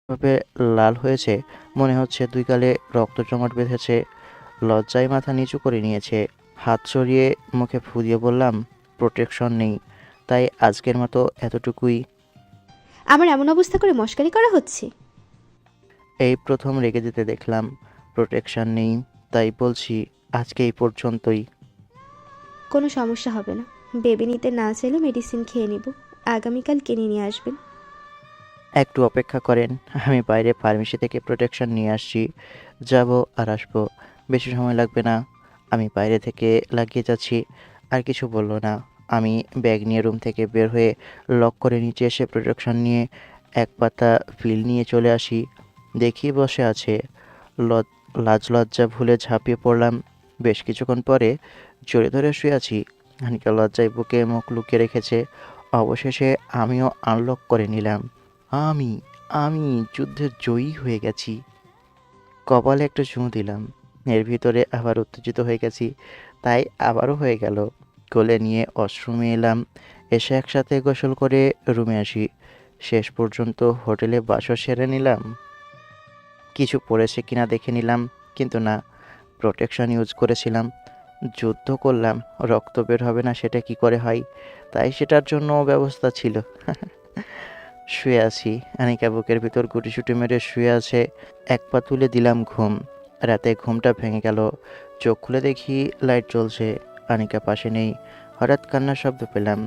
ভাবে লাল হয়েছে, মনে হচ্ছে দুই গালে রক্ত জমাট বেঁধেছে। লজ্জায় মাথা নিচু করে নিয়েছে। হাত সরিয়ে মুখে ফু দিয়ে বললাম, প্রোটেকশন নেই, তাই আজকের মতো এতটুকুই। আমার এমন অবস্থা করে মশকারি করা হচ্ছে? এই প্রথম রেগে যেতে দেখলাম। প্রোটেকশন নেই, তাই বলছি আজকে এই পর্যন্তই। কোনো সমস্যা হবে না। বেবি নিতে না চাইলে মেডিসিন খেয়ে নিব। আগামীকাল কিনে নিয়ে আসবেন। একটু অপেক্ষা করেন, আমি বাইরে ফার্মেসি থেকে প্রোটেকশন নিয়ে আসছি। যাব আর আসবো, বেশি সময় লাগবে না। আমি বাইরে থেকে লাগিয়ে যাচ্ছি। আর কিছু বলল না। আমি ব্যাগ নিয়ে রুম থেকে বের হয়ে লক করে নিচে এসে প্রোটেকশন নিয়ে এক পাতা ফিল নিয়ে চলে আসি। দেখি বসে আছে। লজ লাজ লজ্জা ভুলে ঝাঁপিয়ে পড়লাম। বেশ কিছুক্ষণ পরে জড়িয়ে ধরে শুয়ে আছি। খানিকটা লজ্জায় বুকে মুখ লুকিয়ে রেখেছে। অবশেষে আমিও আনলক করে নিলাম। আমি আমি যুদ্ধে জয়ী হয়ে গেছি। কপালে একটা চুমু দিলাম। এর ভিতরে আবার উত্তেজিত হয়ে গেছি, তাই আবারও হয়ে গেল। কোলে নিয়ে ওয়াশরুমে এলাম। এসে একসাথে গোসল করে রুমে আসি। শেষ পর্যন্ত হোটেলে বাসও সেরে নিলাম। কিছু পড়েছে কিনা দেখে নিলাম, কিন্তু না, প্রোটেকশন ইউজ করেছিলাম। যুদ্ধ করলাম, রক্ত বের হবে না সেটা কি করে হয়, তাই সেটার জন্য ব্যবস্থা ছিল। শুয়ে আছি। আনিকা বুকের ভিতর গুটিসুটি মেরে শুয়ে আছে। এক পা তুলে দিলাম ঘুম। রাতে ঘুমটা ভেঙে গেল। চোখ খুলে দেখি লাইট জ্বলছে। আনিকা পাশে নেই। হঠাৎ কান্নার শব্দ পেলাম।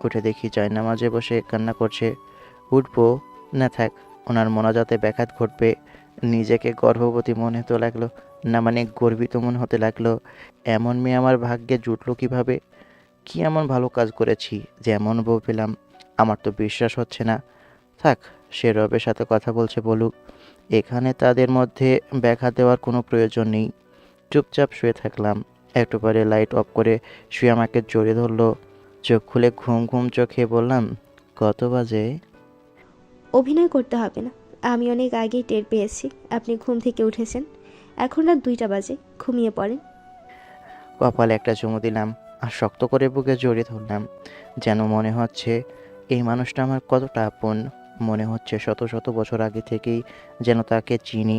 উঠে দেখি জায়নামাজে বসে কান্না করছে। উঠবো না, থাক, ওনার মোনাজাতে ব্যাঘাত ঘটবে। নিজেকে গর্ভবতী মনে হতে লাগলো, না মানে গর্বিত মনে হতে লাগলো। এমন মেয়ে আমার ভাগ্যে জুটলো কিভাবে? কি এমন ভালো কাজ করেছি যে এমন বউ পেলাম? আমার তো বিশ্বাস হচ্ছে না। থাক, সে রবের সাথে কথা বলছে বলুক। এখানে তাদের মধ্যে ব্যাঘাত দেওয়ার কোনো প্রয়োজন নেই। চুপচাপ শুয়ে থাকলাম। একটু পরে লাইট অফ করে শুয়ে আমাকে জড়িয়ে ধরলো। চোখ খুলে ঘুম ঘুম চোখে বললাম, কত বাজে? অভিনয় করতে হবে না। আমি অনেক আগেই টের পেয়েছি আপনি ঘুম থেকে উঠেছেন। এখন রাত 2টা বাজে। ঘুমিয়ে পড়েন। কপালে একটা চুমু দিলাম আর শক্ত করে বুকে জড়িয়ে ধরলাম। যেন মনে হচ্ছে এই মানুষটা আমার কতটা আপন। মনে হচ্ছে শত শত বছর আগে থেকেই যেন তাকে চিনি।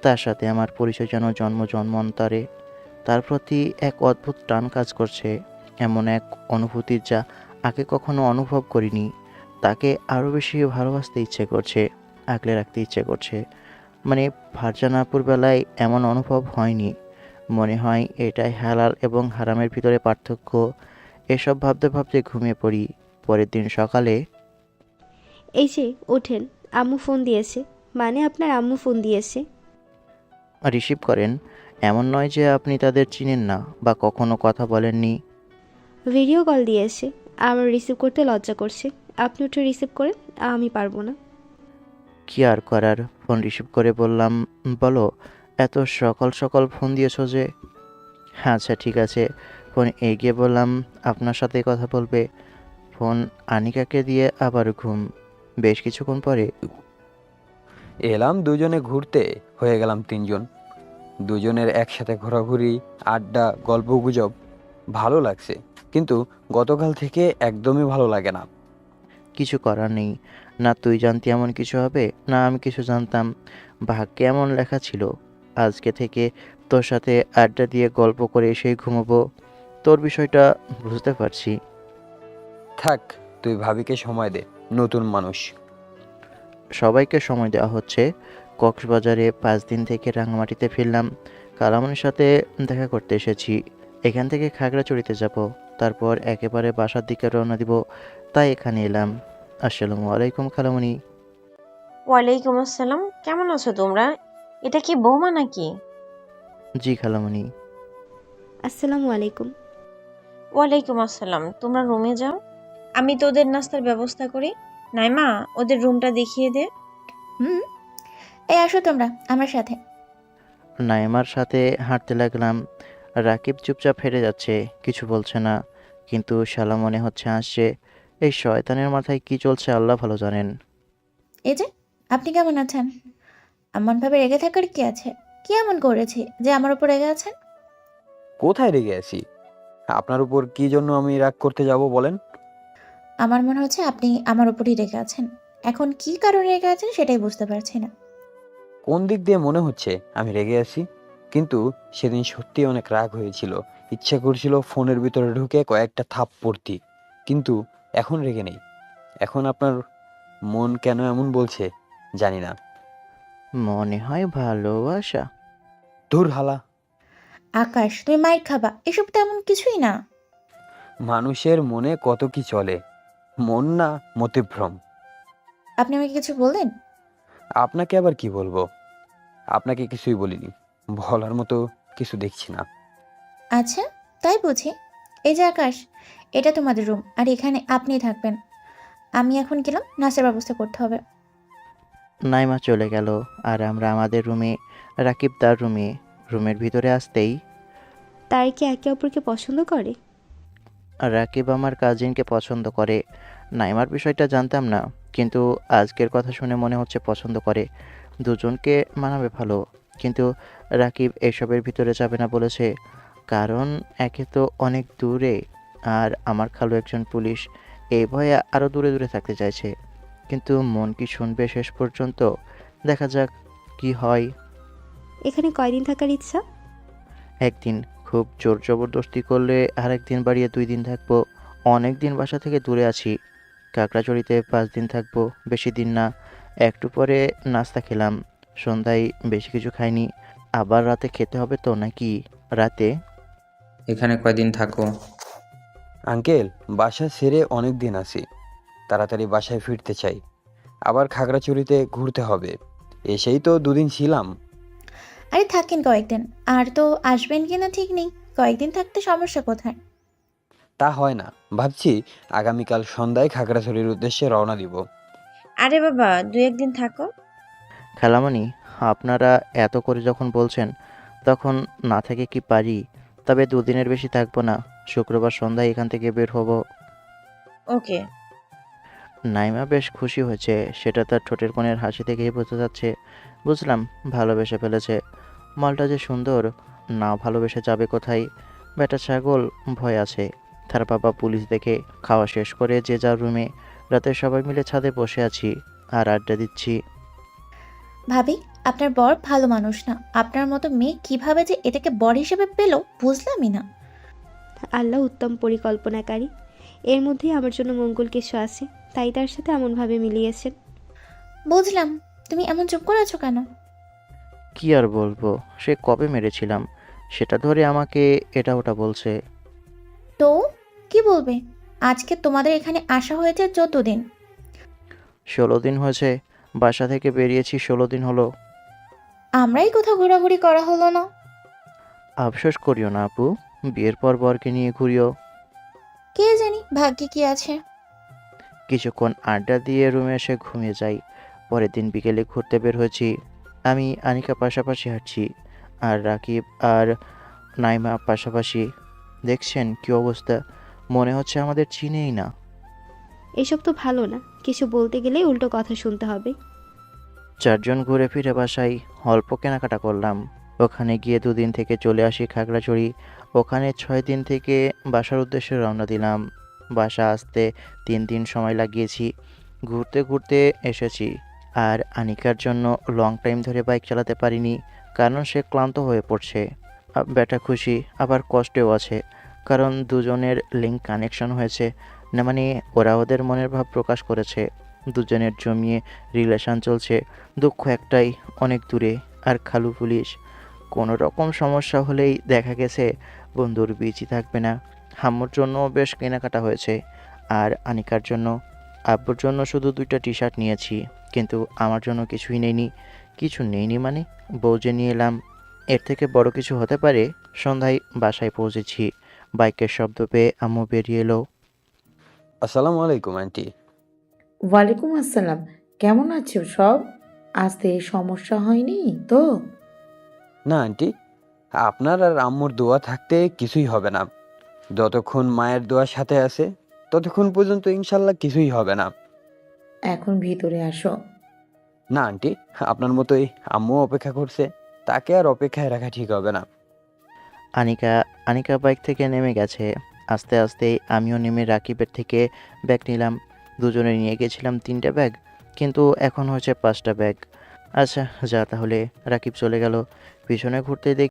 তার সাথে আমার পরিচয় যেন জন্ম জন্মান্তরে। তার প্রতি এক অদ্ভুত টান কাজ করছে। এমন এক অনুভূতি যা আগে কখনো অনুভব করিনি। তাকে আরও বেশি ভালোবাসতে ইচ্ছে করছে, আগলে রাখতে ইচ্ছে করছে। মানে ফারজানাপুর বেলায় এমন অনুভব হয়নি। মনে হয় এটাই হালাল এবং হারামের ভিতরে পার্থক্য। এসব ভাবতে ভাবতে ঘুমিয়ে পড়ি। পরের দিন সকালে এই যে ওঠেন। আম্মু ফোন দিয়েছে। মানে আপনার আম্মু ফোন দিয়েছে। রিসিভ করেন। এমন নয় যে আপনি তাদের চিনেন না বা কখনো কথা বলেননি। ভিডিও কল দিয়েছে। আমার রিসিভ করতে লজ্জা করছে। আপনি উঠে রিসিভ করেন। আমি পারবো না। কি আর করার, ফোন রিসিভ করে বললাম, বলো, এত সকাল সকাল ফোন দিয়েছো যে? আচ্ছা ঠিক আছে। ফোন এগিয়ে বললাম, আপনার সাথে কথা বলবে। ফোন আনিকাকে দিয়ে আবার ঘুম। বেশ কিছুক্ষণ পরে এলাম দুজনে ঘুরতে, হয়ে গেলাম তিনজন। দুজনের একসাথে ঘোরাঘুরি, আড্ডা, গল্পগুজব ভালো লাগছে, কিন্তু গতকাল থেকে একদমই ভালো লাগে না। কিছু করার নেই। না তুই জানতি এমন কিছু হবে, না আমি কিছু জানতাম। ভাগ্যে এমন লেখা ছিল। আজকে থেকে তোর সাথে আড্ডা দিয়ে গল্প করে এসেই ঘুমাবো। তোর বিষয়টা বুঝতে পারছি। থাক, তুই ভাবিকে সময় দে, নতুন মানুষ। সবাইকে সময় দেওয়া হচ্ছে। কক্সবাজারে 5 দিন থেকে রাঙামাটিতে ফিরলাম। কালামনির সাথে দেখা করতে এসেছি। এখান থেকে খাগড়াছড়িতে যাব, তারপর একেবারে বাসার দিকে রওনা দিব। তাই এখানে এলাম। আসসালামু আলাইকুম খালামণি। ওয়ালাইকুম আসসালাম। কেমন আছো তোমরা? এটা কি বৌমা নাকি? জি খালামণি। আসসালামু আলাইকুম। ওয়ালাইকুম আসসালাম। তোমরা রুমে যাও, আমি তোদের নাস্তার ব্যবস্থা করি। নাইমা, ওদের রুমটা দেখিয়ে দে। হুম। এই আসো তোমরা আমার সাথে। নাইমার সাথে হাঁটতে লাগলাম। রাকিব চুপচাপ হেঁটে যাচ্ছে, কিছু বলছে না। কিন্তু শালা মনে হচ্ছে হাসছে। এই শয়তানের মাথায় কি চলছে আল্লাহ ভালো জানেন। এই যে, আপনি কেমন আছেন? এমনভাবে রেগে থাকার কি আছে? কি এমন করেছি যে আমার উপর রেগে আছেন? কোথায় রেগে আছি? আপনার উপর কি জন্য আমি রাগ করতে যাব বলেন? আমার মনে হচ্ছে আপনি আমার উপরই রেগে আছেন। এখন কি কারণে রেগে আছেন সেটাই বুঝতে পারছি না। কোন দিক দিয়ে মনে হচ্ছে আমি রেগে আছি? কিন্তু সেদিন সত্যি অনেক রাগ হয়েছিল। ইচ্ছা করছিল ফোনের ভিতরে ঢুকে কয়েকটা থাপ্পড় দিই। কিন্তু এখন রেগে নেই। এখন আপনার মন কেন এমন বলছে জানি না। মনে হয় ভালোবাসা। ধুর হালা। আকাশ, তুমি মাইর খাবা, এসব তেমন কিছুই না। মানুষের মনে কত কি চলে, মন না মতিভ্রম। আপনি আমাকে কিছু বললেন? আপনাকে আবার কি বলবো? আপনাকে কিছুই বলিনি, বলার মতো কিছু দেখছি না। আচ্ছা, তাই বুঝি। এই যে আকাশ, এটা তোমাদের রুম, আর এখানে আপনিই থাকবেন। আমি এখন গেলাম, নাস্তার ব্যবস্থা করতে হবে। নাইমা চলে গেল আর আমরা আমাদের রুমে, রাকিব তার রুমে। রুমের ভিতরে আসতেই তারা কি একে অপরকে পছন্দ করে? রাকিব আমার কাজিনকে পছন্দ করে। নাইমার বিষয়টা জানতাম না, কিন্তু আজকের কথা শুনে মনে হচ্ছে পছন্দ করে। দুজনকে মানাবে ভালো, কিন্তু রাকিব এসবের ভিতরে যাবে না বলেছে। কারণ একে তো অনেক দূরে, আর আমার খালু একজন পুলিশ, এই ভয়ে আরও দূরে দূরে থাকতে চাইছে। কিন্তু মন কি শুনবে শেষ পর্যন্ত? দেখা যাক কি হয়। এখানে কয়দিন থাকার ইচ্ছা? একদিন, খুব জোর জবরদস্তি করলে আর একদিন বাড়িয়ে 2 দিন থাকবো। অনেক দিন বাসা থেকে দূরে আছি। কাকড়াছড়িতে 5 দিন থাকবো, বেশি দিন না। একটু পরে নাস্তা খেলাম, সন্ধ্যায় বেশি কিছু খাইনি। আবার রাতে খেতে হবে তো নাকি? রাতে এখানে কয়দিন থাকো? আঙ্কেল, বাসা ছেড়ে অনেক দিন আছি, তাড়াতাড়ি বাসায় ফিরতে চাই। আবার খাগড়াছড়িতে ঘুরতে হবে। এসেই তো 2 দিন ছিলাম। আরে থাকেন কয়েকদিন, আর তো আসবেন কিনা ঠিক নেই। কয়েকদিন থাকতে সমস্যা কোথায়? তা হয় না, ভাবছি আগামীকাল সন্ধ্যায় খাগড়াছড়ির উদ্দেশ্যে রওনা দিব। আরে বাবা, 2-1 দিন থাকো। খালামণি, আপনারা এত করে যখন বলছেন, তখন না থেকে কি পারি? তবে 2 দিনের বেশি থাকবো না। শুক্রবার সন্ধ্যায় এখান থেকে বের হব। ওকে। নাইমা বেশ খুশি হয়েছে, সেটা তার ঠোঁটের কোণের হাসি থেকেই বোঝা যাচ্ছে। বুঝলাম ভালোবেসে ফেলেছে। মালটা যে সুন্দর, না ভালোবেসে যাবে কোথায়? বেটা ছাগল, ভয় আছে। তার বাবা পুলিশ দেখে। খাওয়া শেষ করে যে যার রুমে। রাতে সবাই মিলে ছাদে বসে আছি আর আড্ডা দিচ্ছি। ভাবি, আপনার বর ভালো মানুষ না। আপনার মতো মেয়ে কিভাবে যে এটাকে বর হিসেবে পেলো বুঝলামই না। আল্লাহ উত্তম পরিকল্পনাকারী। এর মধ্যেই আমার জন্য মঙ্গল কিছু আছে, তাই তার সাথে এমনভাবে মিলিয়েছেন। বুঝলাম। তুমি এমন চুপ করে আছো কেন? কি আর বলবো, সে কবে মেরেছিলাম সেটা ধরে আমাকে এটা ওটা বলছে। তো কি বলবে? আজকে তোমাদের এখানে আসা হয়েছে 14 দিন। 16 দিন হয়েছে, বাসা থেকে বেরিয়েছি 16 দিন হলো। আমরাই কোথাও ঘোরাঘুরি করা হলো না। আফসোস করিও না আপু, বিয়ের পর বরকে নিয়ে ঘুরিও। কে জানি ভাগ্যে কি আছে। কিছুক্ষণ আড্ডা দিয়ে রুমে এসে ঘুমিয়ে যাই। পরের দিন বিকেলে ঘুরতে বের হয়েছি। আমি আনিকা পাশাপাশি হাঁটছি, আর রাকিব আর নাইমা পাশাপাশি। দেখছেন কি অবস্থা? মনে হচ্ছে আমাদের চিনেই না। এসব তো ভালো না, কিছু বলতে গেলেই উল্টো কথা শুনতে হবে। 4 জন ঘুরে ফিরে বাসায়। অল্প কেনাকাটা করলাম। ওখানে গিয়ে 2 দিন থেকে চলে আসি খাগড়াছড়ি। ওখানে 6 দিন থেকে বাসার উদ্দেশ্যে রওনা দিলাম। বাসা আসতে 3 দিন সময় লাগিয়েছি। ঘুরতে ঘুরতে এসেছি। আর আনিকার জন্য লং টাইম ধরে বাইক চালাতে পারিনি, কারণ সে ক্লান্ত হয়ে পড়ছে। ব্যাটা খুশি, আবার কষ্টেও আছে, কারণ দুজনের লিঙ্ক কানেকশন হয়েছে। না মানে ওরা ওদের মনের ভাব প্রকাশ করেছে। দুজনের জমিয়ে রিলেশন চলছে। দুঃখ একটাই, অনেক দূরে, আর খালু পুলিশ। কোনো রকম সমস্যা হলেই দেখা গেছে বন্ধুর বীজই থাকবে না। আম্মুর জন্য বেশ কেনাকাটা হয়েছে, আর আনিকার জন্য। আব্বুর জন্য শুধু 2টা টি-শার্ট নিয়েছি, কিন্তু আমার জন্য কিছুই নেইনি। কিছু নেইনি মানে, বউ যে নিয়ে এলাম। এর থেকে বড় কিছু হতে পারে? সন্ধ্যায় বাসায় পৌঁছেছি। বাইকের শব্দ পেয়ে আম্মু বেরিয়ে এলো। আসসালামু আলাইকুম আন্টি। ওয়ালাইকুম আসসালাম। কেমন আছো সব? আসতে সমস্যা হয়নি তো? না আন্টি, আপনার আর আম্মুর দোয়া থাকতে কিছুই হবে না। যতক্ষণ মায়ের দোয়া সাথে আছে ততক্ষণ পর্যন্ত ইনশাল্লাহ কিছুই হবে না। এখন ভিতরে আসো। না আন্টি, আপনার মতোই আম্মু অপেক্ষা করছে, তাকে আর অপেক্ষায় রাখা ঠিক হবে না। আনিকা আনিকা বাইক থেকে নেমে গেছে। আস্তে আস্তে আমিও নেমে রাকিবের থেকে ব্যাগ নিলাম। দুজনে নিয়ে গেছিলাম 3টে ব্যাগ। কিন্তু এখন হচ্ছে 5টা ব্যাগ। আচ্ছা যা তাহলে। রাকিব চলে গেল। পিছনে ঘুরতে দেখি